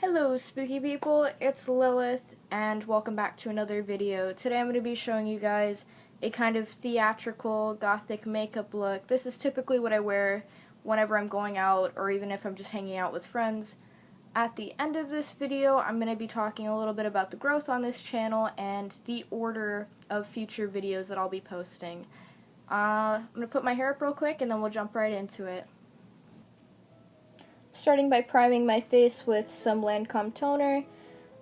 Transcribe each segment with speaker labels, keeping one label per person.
Speaker 1: Hello spooky people, it's Lilith and welcome back to another video. Today I'm going to be showing you guys a kind of theatrical gothic makeup look. This is typically what I wear whenever I'm going out or even if I'm just hanging out with friends. At the end of this video I'm going to be talking a little bit about the growth on this channel and the order of future videos that I'll be posting. I'm going to put my hair up real quick and then we'll jump right into it. Starting by priming my face with some Lancome toner.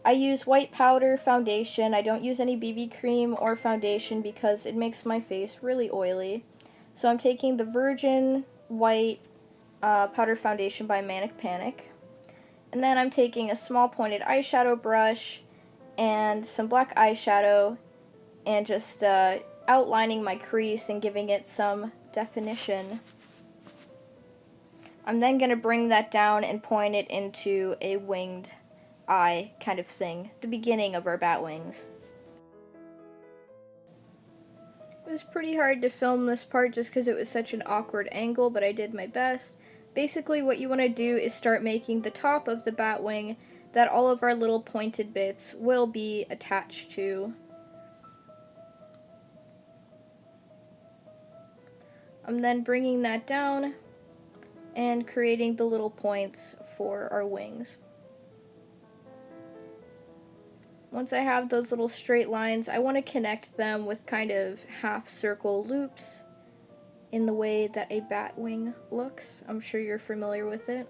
Speaker 1: I use white powder foundation. I don't use any BB cream or foundation because it makes my face really oily. So I'm taking the Virgin White Powder Foundation by Manic Panic. And then I'm taking a small pointed eyeshadow brush and some black eyeshadow and just outlining my crease and giving it some definition. I'm then going to bring that down and point it into a winged eye kind of thing, the beginning of our bat wings. It was pretty hard to film this part just because it was such an awkward angle, but I did my best. Basically what you want to do is start making the top of the bat wing that all of our little pointed bits will be attached to. I'm then bringing that down and creating the little points for our wings. Once I have those little straight lines, I want to connect them with kind of half circle loops in the way that a bat wing looks. I'm sure you're familiar with it.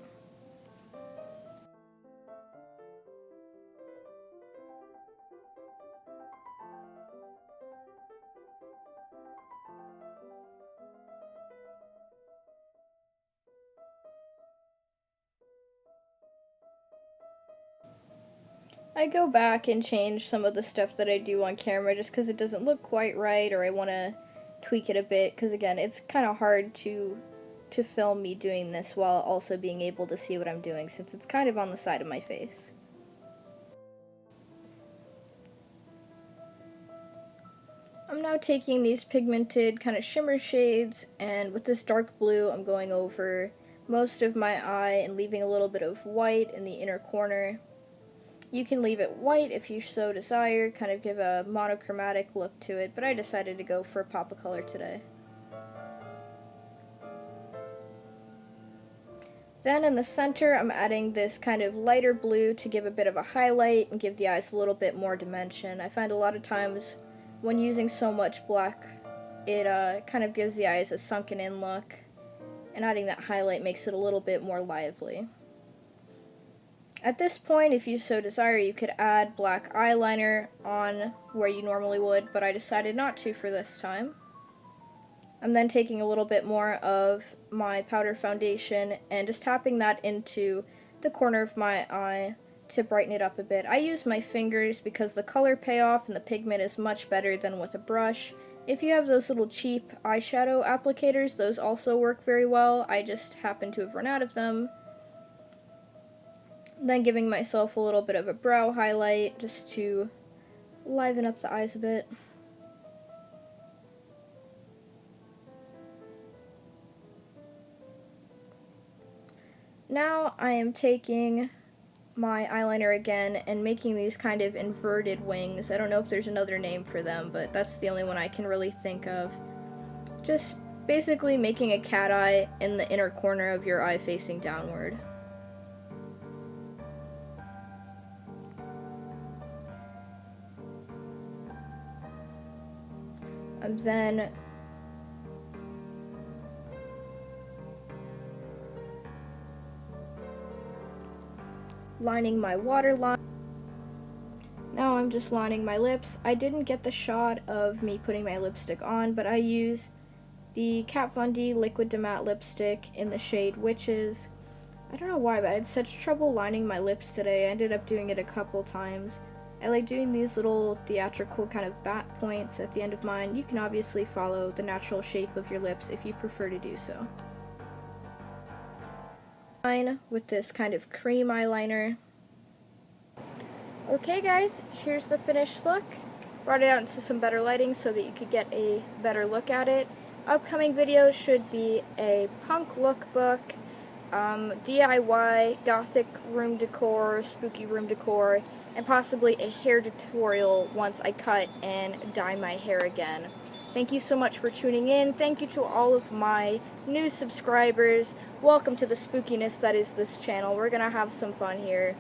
Speaker 1: I go back and change some of the stuff that I do on camera just because it doesn't look quite right, or I want to tweak it a bit, because again, it's kind of hard to film me doing this while also being able to see what I'm doing, since it's kind of on the side of my face. I'm now taking these pigmented kind of shimmer shades, and with this dark blue I'm going over most of my eye and leaving a little bit of white in the inner corner. You can leave it white if you so desire, kind of give a monochromatic look to it, but I decided to go for a pop of color today. Then in the center, I'm adding this kind of lighter blue to give a bit of a highlight and give the eyes a little bit more dimension. I find a lot of times when using so much black, it kind of gives the eyes a sunken in look, and adding that highlight makes it a little bit more lively. At this point, if you so desire, you could add black eyeliner on where you normally would, but I decided not to for this time. I'm then taking a little bit more of my powder foundation and just tapping that into the corner of my eye to brighten it up a bit. I use my fingers because the color payoff and the pigment is much better than with a brush. If you have those little cheap eyeshadow applicators, those also work very well. I just happen to have run out of them. Then giving myself a little bit of a brow highlight just to liven up the eyes a bit. Now I am taking my eyeliner again and making these kind of inverted wings. I don't know if there's another name for them, but that's the only one I can really think of. Just basically making a cat eye in the inner corner of your eye facing downward. I'm then lining my waterline. Now I'm just lining my lips. I didn't get the shot of me putting my lipstick on, but I use the Kat Von D Liquid to Matte lipstick in the shade Witches. I don't know why, but I had such trouble lining my lips today. I ended up doing it a couple times. I like doing these little theatrical kind of bat points at the end of mine. You can obviously follow the natural shape of your lips if you prefer to do so. With this kind of cream eyeliner. Okay guys, here's the finished look. Brought it out into some better lighting so that you could get a better look at it. Upcoming videos should be a punk lookbook, DIY, Gothic room decor, spooky room decor, and possibly a hair tutorial once I cut and dye my hair again. Thank you so much for tuning in. Thank you to all of my new subscribers. Welcome to the spookiness that is this channel. We're going to have some fun here.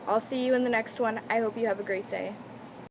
Speaker 1: I'll see you in the next one. I hope you have a great day.